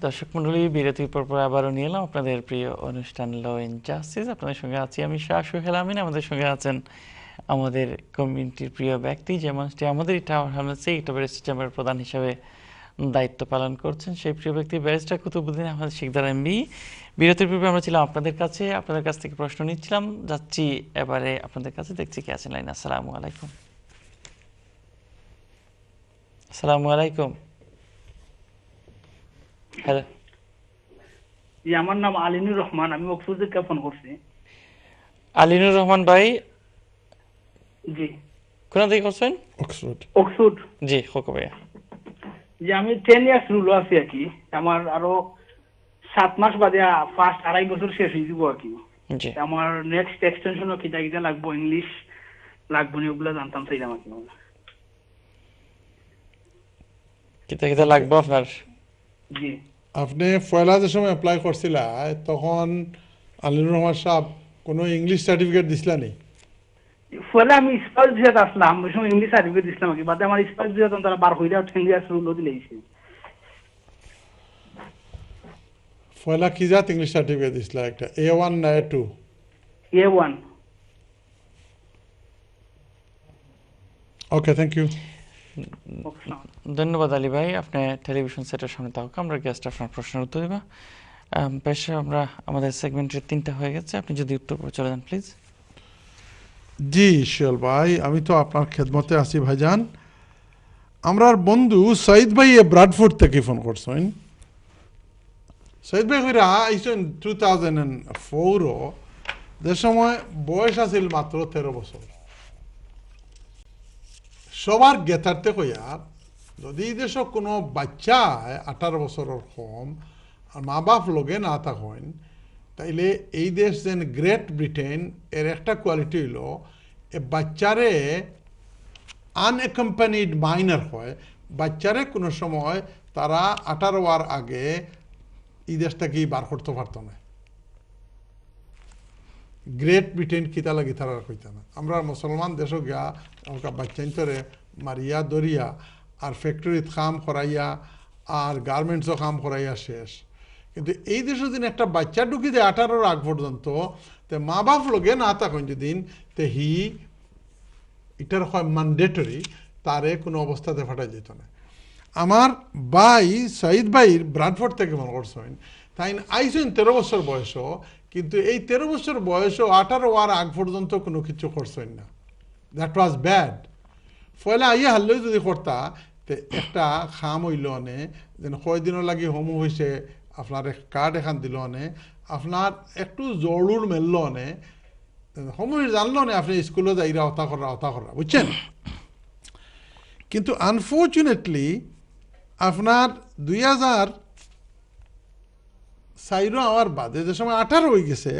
দর্শক মণ্ডলী, বিরতির পর আবারও নিয়ে এলাম আপনাদের প্রিয় অনুষ্ঠান ল এন্ড জাস্টিস। আপনাদের সঙ্গে আছি আমি শাহ সোহেল আমিন। আমাদের সঙ্গে আছেন আমাদের কমিউনিটির প্রিয় ব্যক্তি, যে মানুষটি আমাদের এই টাওয়ার হামলাসে ইউটিউব সিস্টেমের প্রধান হিসাবে দায়িত্ব পালন করছেন, সেই প্রিয় ব্যক্তি ব্যারিস্টার কুতুবুদ্দিন আহমেদ শিকদার এমবি। বিরতির পূর্বে আমরা ছিলাম আপনাদের কাছে, আপনাদের কাছ থেকে প্রশ্ন নিচ্ছিলাম। যাচ্ছি এবারে আপনাদের কাছে, দেখছি কে আছেন লাইন। আসসালামু আলাইকুম। আসসালামু আলাইকুম। হ্যালো, জি, আমার নাম আলিনুর রহমান, আমি অক্সফোর্ড থেকে ফোন করছি। আলিনুর রহমান ভাই, জি, কোথা থেকে করছেন? অক্সফোর্ড। জি, হোকো ভাইয়া। যে আমি 10 ইয়ার্স রুল আছি আর কি। আমার আরো 7 মাস বাদে ফার্স্ট 2.5 বছর শেষ হয়ে যাব আর কি। জি, আমার নেক্সট এক্সটেনশনও কিটা কিটা লাগবো, ইংলিশ লাগবো নি, ওগুলো জানতাম চাইলাম আর কি। কিতা কিতা লাগবে আপনার? জি, আপনি পয়লা যে সময় অ্যাপ্লাই করছিলা তখন আলিনুর রহমান সাহেব কোনো ইংলিশ সার্টিফিকেট দিছিলা নি? ফলে আমি স্পাইস ভিসাতে আসলাম, ওই সময় ইংলিশ সার্টিফিকেট দিছিলাম আর কি। বাদে আমার স্পাইস ভিসা তারা বার হইরা 10 ইয়ার্স রুলও দিলেইছে। পয়লা কি জাত ইংলিশ সার্টিফিকেট দিছিলা? একটা A1 না A2? A1। Okay, thank you. ধন্যবাদ আলী ভাই, আপনি টেলিভিশন সেটের সামনে থাকুক, আমরা গেস্ট আপনার প্রশ্নের উত্তর দেব। বেশ, আমরা আমাদের সেগমেন্টের 3টা হয়ে গেছে, আপনি যদি উত্তর করে চলে যান প্লিজ। জি শিয়াল ভাই, আমি তো আপনার খেদমতে আছি ভাইজান। আমরার বন্ধু সঈদ ভাই ব্রাডফোর্ড থেকে ফোন করছেন। সঈদ ভাই কইরা আইসেন 2004, যে সময় বয়স আছিল মাত্র 13 বছর। সবার গেতারতে কইয়া যদি এই দেশ কোনো বাচ্চা 18 বছরের কম আর মা বাপ লগে না থাকেন, তাইলে এই দেশ যেন গ্রেট ব্রিটেন এর একটা কোয়ালিটি হইল এ বাচ্চারে আনএকম্পানিড মাইনার হয়, বাচ্চারে কোনো সময় তারা 18 হওয়ার আগে এই দেশটাকেই বার করতে পারত না। গ্রেট ব্রিটেন কিতা লাগি তারা কইতা না। আমরা মুসলমান দেশও গিয়া ওকা বাচ্চাইন্তরে মারিয়া দরিয়া আর ফ্যাক্টরিত কাম করাইয়া আর গার্মেন্টসও কাম করাইয়া শেষ। কিন্তু এই দেশে দিন একটা বাচ্চা ঢুকি দেয় 18 আগ পর্যন্ত, তে মা বাপ লগে না থাকেন যেদিন, তে এটার হয় ম্যান্ডেটরি, তারে কোনো অবস্থাতে ফাটাই যেত না। আমার ভাই সঈদ ভাইর ব্রাডফোর্ড থেকে মনে করছেন, তাই আইসেন 13 বছর বয়সও, কিন্তু এই 13 বছর বয়সও 18 হওয়ার আগ পর্যন্ত কোনো কিছু করছেন না। That was bad. ফলে আইয়া হারলেও যদি করতা, তে একটা খাম হইল অনে, যেন কয়দিনও লাগি হোমো হয়েছে, আপনার কার্ড এখান দিল অনে, আপনার একটু জরুর মেলল অনে, হোমো জানলো না আপনি স্কুলে যাইরা হতা করা, বুঝছেন? কিন্তু আনফর্চুনেটলি আপনার 2004 হওয়ার বাদে, যে সময় 18 হয়ে গেছে,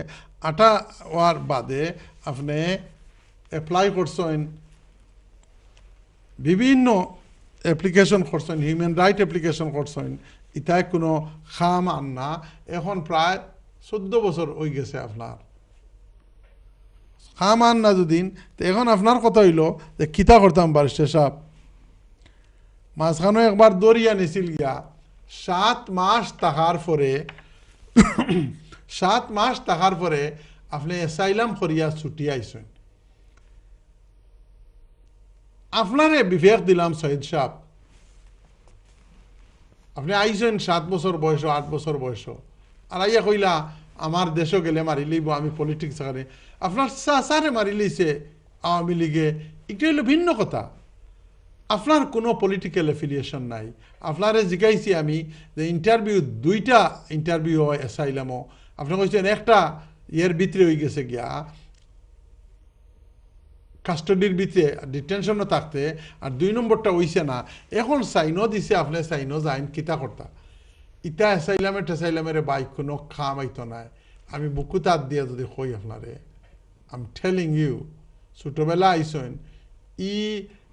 18 হওয়ার বাদে আপনি অ্যাপ্লাই করছেন, বিভিন্ন অ্যাপ্লিকেশন করছেন, হিউম্যান রাইট অ্যাপ্লিকেশন করছেন, ইতায় কোনো খাম আন না। এখন প্রায় 14 বছর হয়ে গেছে আপনার খাম আন না দুদিন। তো এখন আপনার কথা হইল যে কিতা করতাম ব্যারিস্টার সাহেব, মাঝখানে একবার দরিয়া নিছিল গিয়া 7 মাস থাকার পরে 7 মাস থাকার পরে আপনি অ্যাসাইলাম করিয়া ছুটি আইসেন। আপনারে বিবেক দিলাম সৈয়দ সাহেব, আপনি আইসেন 7 বছর বয়স, 8 বছর বয়স, আর আইয়া কইলা আমার দেশও গেলে মারি লইব, আমি পলিটিক্স করে। আপনার সারে মারি লইছে আওয়ামী লীগে, এটা হইল ভিন্ন কথা। আপনার কোনো পলিটিক্যাল অ্যাফিলিয়েশন নাই। আপনারে জিজ্ঞাইছি আমি যে ইন্টারভিউ, 2টা ইন্টারভিউ হয় অ্যাসাইলামও, আপনি কইছেন একটা ইয়ের ভিতরে হয়ে গেছে গিয়া কাস্টডির ভিতরে ডিটেনশনও থাকতে, আর 2 নম্বরটা হইছে না। এখন সাইনও দিছে, আপনি সাইনও যাইন কিতা করতা। ইটা অ্যাসাইলামের বাইক কোনো খাম আইতো নাই। আমি বুকু তার দিয়ে যদি কই আপনারে, আই এম টেলিং ইউ, ছোটবেলা আইসেন ই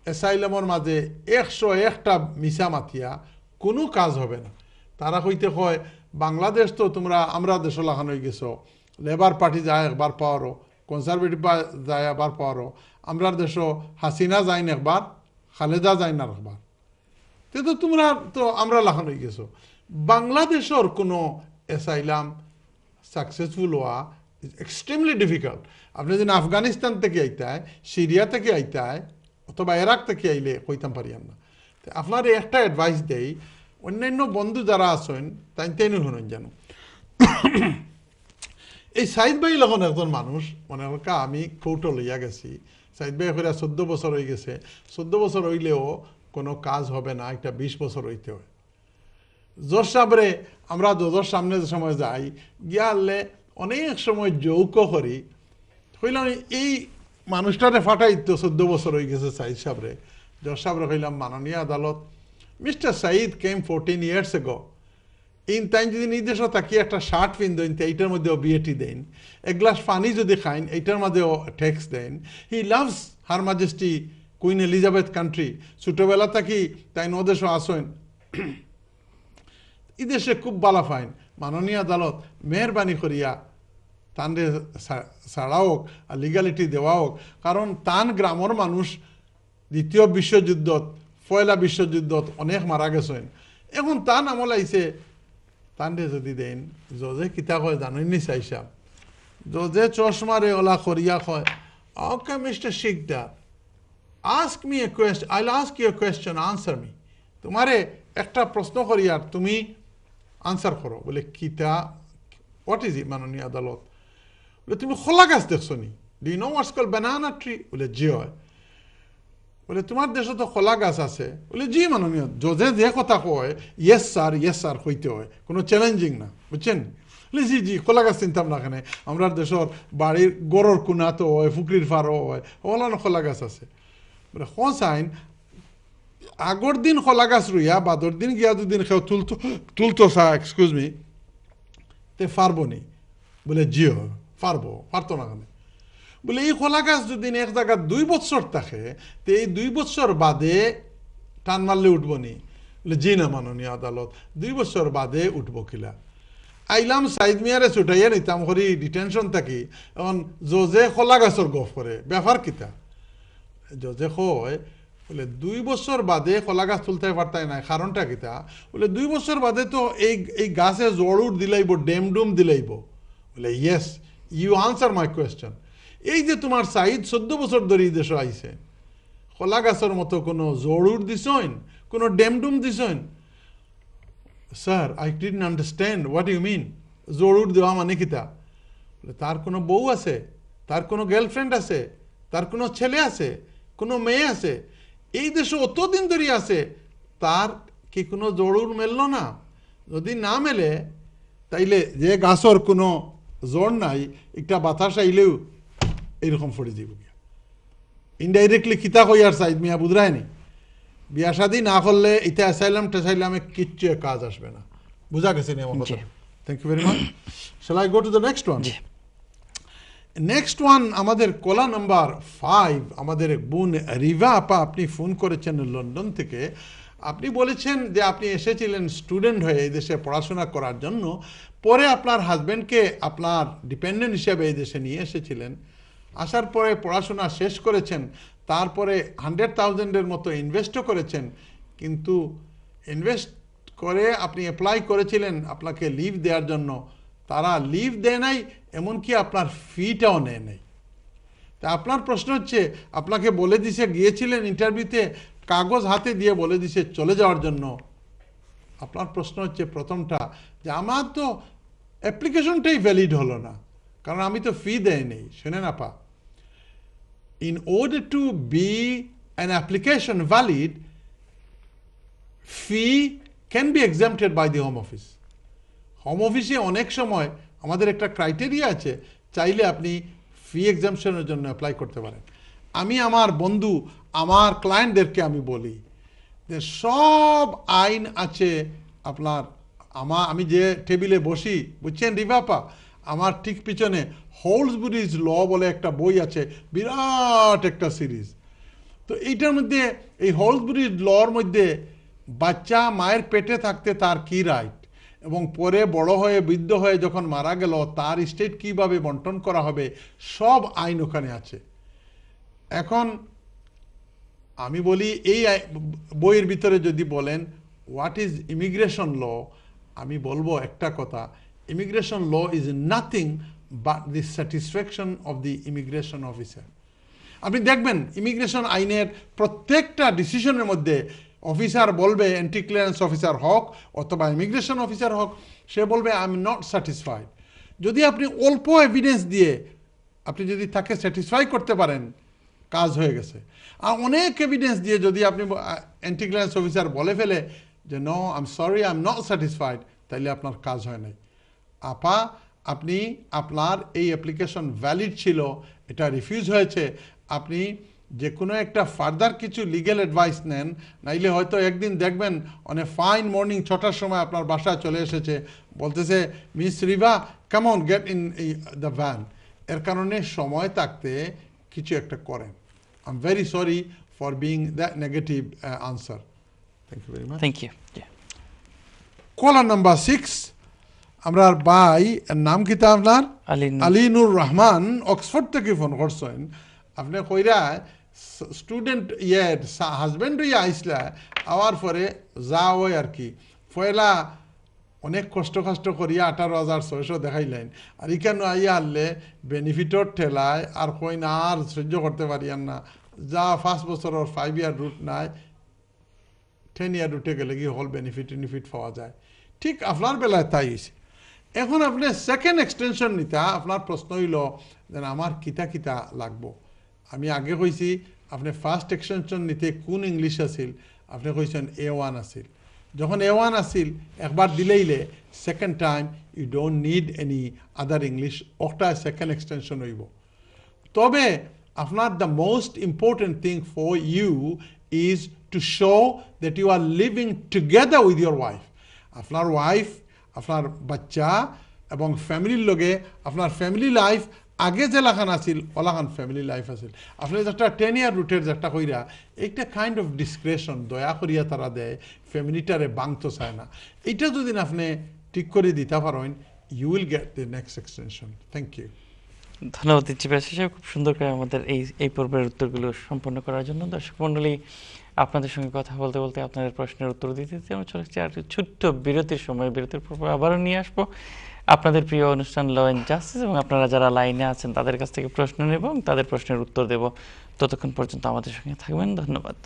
অ্যাসাইলামের মাঝে 101টা মিশা মাতিয়া কোনো কাজ হবে না। তারা কইতে কয় বাংলাদেশ তো আমরা দেশও লাগানো হয়ে গেছো, লেবার পার্টি যায় একবার পাওয়ারও, কনজারভেটিভ যায় একবার পাওয়ারও, আমরা দেশও হাসিনা যাই না একবার, খালেদা যাই না একবার, তো আমরা লাগানো হয়ে গেছো। বাংলাদেশের কোনো অ্যাসাইলাম সাকসেসফুল হওয়া ইজ এক্সট্রিমলি ডিফিকাল্ট। আপনি যদি আফগানিস্তান থেকে আইতায়, সিরিয়া থেকে আইতায়, অথবা ইরাক থেকে আইলে কইতাম পারিয়ান না। আপনার একটা অ্যাডভাইস দেই, অন্যান্য বন্ধু যারা আছেন তাই শুনুন জানো, এই সাইদ ভাই যখন একজন মানুষ মনে হোক আমি কৌটো লইয়া গেছি, সাইদ ভাই করে 14 বছর হয়ে গেছে, 14 বছর হইলেও কোনো কাজ হবে না, একটা 20 বছর হইতে হয়। জোর সাবরে আমরা জোর সামনে যে সময় যাই গিয়ালে অনেক সময় যৌক করি, হইলাম এই মানুষটারে ফাটাই তো 14 বছর হয়ে গেছে সাইদ সাবরে। জোর সাবরে হইলাম মাননীয় আদালত, mister Sayeed came 14 years ago, ইন তাই যদি নির্দেশ থাকি একটা শার্ট পিনদেন এইটার মধ্যেও বিএটি দেন, এক গ্লাস পানি যদি খাইন এইটার মধ্যেও ট্যাক্স দেন। He loves her majesty queen Elizabeth country, ছোটবেলা থাকি তাই নদেশও আসেন, এই দেশে খুব ভালো ফাইন। মাননীয় আদালত মেহরবানি করিয়া তানরে ছাড়া হোক আর লিগালিটি দেওয়া হোক, কারণ তান গ্রামের মানুষ দ্বিতীয় বিশ্বযুদ্ধত, পয়লা বিশ্বযুদ্ধত অনেক মারা গেছেন। এখন তান আমল আইছে, তানরে যদি দেন জজে কিতা কয় জানেননি চাইসা, জজে চশমারে ওলা করিয়া কয়, okay mister Sikdar, ask me a question, I will ask you a question, answer me. তোমারে একটা প্রশ্ন করি আর তুমি আনসার করো। বলে কিতা, হোয়াট ইজ ইট মাননীয় আদালত? বলে তুমি খোলা গাছ দেখছো নি? Do you know what's called banana tree? বলে জি হয়। বলে তোমার দেশে তো খোলা গাছ আছে? বলে জি মাননীয়। জজে যে কথা কয় ইয়েস স্যার হইতে হয়, কোনো চ্যালেঞ্জিং না, বুঝছেন? বলে জি জি খোলা গাছ চিনতাম না, এখানে আমরা দেশের বাড়ির গড়ের কুনাতো হয়, ফুকরির ফারও হয়, ওলানো খোলা গাছ আছে। বলে হ সাইন, আগর দিন খোলা গাছ রুইয়া বাদর দিন গিয়া দুদিন কেউ তুলতো এক্সকিউজ মি, তে পারবো নি? বলে জিও পারতো না কেন? বলে এই খোলা গাছ যদি এক জায়গা 2 বছর থাকে, তো এই 2 বছর বাদে টান মারলে উঠবো নি? বলে জি না মাননীয় আদালত, 2 বছর বাদে উঠবো কিলা। আইলাম সাইদ মিয়ারে ছুটাইয়া নিতাম করি ডিটেনশন থাকি, এখন জজে খোলা গাছর গফ করে, ব্যাপার কিতা? জজে কয় বলে 2 বছর বাদে কলা গাছ তুলতে পারতাই না, কারণটা কিতা? বলে 2 বছর বাদে তো এই গাছে জড়ুর দিলাইব, ডেমডুম দিলাইব। বলে yes, you answer my question. এই যে তোমার সাইদ 14 বছর ধরে এই দেশে আইছে, কলা গাছের মতো কোনো জড়ুর দিছেন, কোনো ডেমডুম দিছেন? Sir I didn't understand what you mean, জড়ুর দেওয়া মানে কিতা? বলে তার কোনো বউ আছে, তার কোনো গার্লফ্রেন্ড আছে, তার কোনো ছেলে আছে, কোনো মেয়ে আছে, এই দেশে অতদিন ধরে আছে, তার কি কোনো জড়ুর মেলল না? যদি না মেলে তাইলে যে গাছর কোনো জোর নাই, একটা বাতাস আইলেও এইরকম পড়ে যাব। ইনডাইরেক্টলি কিতা কই আর সাইদ মিয়া বুঝরায়নি, বিয়া শাদী না করলে এটা অ্যাসাইলাম টেসাইলামে কিচ্ছু কাজ আসবে না। বুঝা গেছে নি আমার কথা? Thank you very much. Shall I go to the next one? Next one আমাদের কলা নাম্বার 5, আমাদের এক বোন রিভা আপা, আপনি ফোন করেছেন লন্ডন থেকে। আপনি বলেছেন যে আপনি এসেছিলেন স্টুডেন্ট হয়ে এই দেশে পড়াশোনা করার জন্য, পরে আপনার হাজব্যান্ডকে আপনার ডিপেন্ডেন্ট হিসেবে এই দেশে নিয়ে এসেছিলেন, আসার পরে পড়াশোনা শেষ করেছেন, তারপরে 100,000-এর মতো ইনভেস্টও করেছেন, কিন্তু ইনভেস্ট করে আপনি অ্যাপ্লাই করেছিলেন আপনাকে লিভ দেওয়ার জন্য, তারা লিভ দেয় নাই, এমনকি আপনার ফিটাও নেয় নাই। তা আপনার প্রশ্ন হচ্ছে, আপনাকে বলে দিছে, গিয়েছিলেন ইন্টারভিউতে, কাগজ হাতে দিয়ে বলে দিছে চলে যাওয়ার জন্য। আপনার প্রশ্ন হচ্ছে প্রথমটা যে আমার তো অ্যাপ্লিকেশনটাই ভ্যালিড হলো না, কারণ আমি তো ফি দেয় নেই। শুনেন আপা, in order to be an application valid, fee can be exempted by the Home Office. Home অফিসে অনেক সময় আমাদের একটা ক্রাইটেরিয়া আছে, চাইলে আপনি ফি এক্সামশনের জন্য অ্যাপ্লাই করতে পারেন। আমি আমার বন্ধু, আমার ক্লায়েন্টদেরকে আমি বলি যে সব আইন আছে আপনার, আমি যে টেবিলে বসি, বুঝছেন রিভাপা, আমার ঠিক পিছনে হোলসবুরিজ ল বলে একটা বই আছে, বিরাট একটা সিরিজ। তো এইটার মধ্যে এই হোলসবুরিজ লর মধ্যে বাচ্চা মায়ের পেটে থাকতে তার কি রাইট, এবং পরে বড় হয়ে বৃদ্ধ হয়ে যখন মারা গেল তার স্টেট কিভাবে বন্টন করা হবে, সব আইন ওখানে আছে। এখন আমি বলি এই বইয়ের ভিতরে যদি বলেন হোয়াট ইজ ইমিগ্রেশন ল, আমি বলবো একটা কথা, immigration law is nothing but the satisfaction of the immigration officer. আপনি দেখবেন ইমিগ্রেশন আইনের প্রত্যেকটা ডিসিশনের মধ্যে অফিসার বলবে, এন্ট্রি ক্লিয়ারেন্স অফিসার হোক অথবা ইমিগ্রেশন অফিসার হোক, সে বলবে আই এম নট স্যাটিসফাইড। যদি আপনি অল্প এভিডেন্স দিয়ে আপনি যদি তাকে স্যাটিসফাই করতে পারেন, কাজ হয়ে গেছে। আর অনেক এভিডেন্স দিয়ে যদি আপনি এন্ট্রি ক্লিয়ারেন্স অফিসার বলে ফেলে যে no I am sorry I am not satisfied, তাইলে আপনার কাজ হয় নাই। আপা, আপনি আপনার এই অ্যাপ্লিকেশন ভ্যালিড ছিল, এটা রিফিউজ হয়েছে, আপনি যে কোনো একটা ফার্দার কিছু লিগ্যাল অ্যাডভাইস নেন, নাইলে হয়তো একদিন দেখবেন অনেক ফাইন মর্নিং 6টার সময় আপনার বাসায় চলে এসেছে, বলতেছে miss Riva come on get in the van. এর কারণে সময় থাকতে কিছু একটা করেন। I am very sorry for being that negative answer. Thank you very much. Thank you. Caller number 6, আমরা ভাই নাম কিতা আপনার? আলিনুর রহমান, অক্সফোর্ড থেকে ফোন করছেন। আপনি কইরা স্টুডেন্ট হাজবেন্ড ইয়ে আইসলা, আওয়ার পরে যাও আর কি পয়লা অনেক কষ্ট করিয়া 18,600 দেখাইলেন, আর এখানে আইয়া আনলে বেনিফিটর ঠেলায় আর কই না আর সহ্য করতে পারিয়ান না, যা 5 বছরের 5 ইয়ার রুট নাই 10 ইয়ার রুটে গেলে কি হল বেনিফিট পাওয়া যায়। ঠিক আপনার বেলায় তাই হয়েছে। এখন আপনি সেকেন্ড এক্সটেনশন নিতা, আপনার প্রশ্ন হইল যে আমার কিতা লাগবো। আমি আগে কইছি আপনি ফার্স্ট এক্সটেনশন নিতে কোন ইংলিশ আছিল, আপনি কইছেন A1 আছিল। যখন A1 আছিল একবার দিলেইলে second time you don't need any other English, ওটা সেকেন্ড এক্সটেনশন হইব। তবে আপনার the most important thing for you is to show that you are living together with your wife. আপনার ওয়াইফ, আপনার বাচ্চা এবং ফ্যামিলির লগে আপনার ফ্যামিলি লাইফ আগে যেলাখান আছিল ওলাখান ফ্যামিলি লাইফ আছিল। আপনি যেটা 10 ইয়ার রুটের যেটা কইরা, এইটা কাইন্ড অফ ডিসক্রেশন দয়া করিয়া তারা দেয়, ফ্যামিলিটারে বাংতো চায় না। এইটা যদি আপনি ঠিক করে দিতে পারেন, you will get the next extension. Thank you. ধন্যবাদ দিচ্ছি ব্যাস সাহেব, খুব সুন্দর করে আমাদের এই পর্বের উত্তরগুলো সম্পন্ন করার জন্য। দর্শক মণ্ডলী, আপনাদের সঙ্গে কথা বলতে বলতে আপনাদের প্রশ্নের উত্তর দিতে আমরা চলে এসেছি আর ছোট্ট বিরতির সময়। বিরতির পর আবারও নিয়ে আসবো আপনাদের প্রিয় অনুষ্ঠান ল অ্যান্ড জাস্টিস, এবং আপনারা যারা লাইনে আছেন তাদের কাছ থেকে প্রশ্ন নেব এবং তাদের প্রশ্নের উত্তর দেব। ততক্ষণ পর্যন্ত আমাদের সঙ্গে থাকবেন। ধন্যবাদ।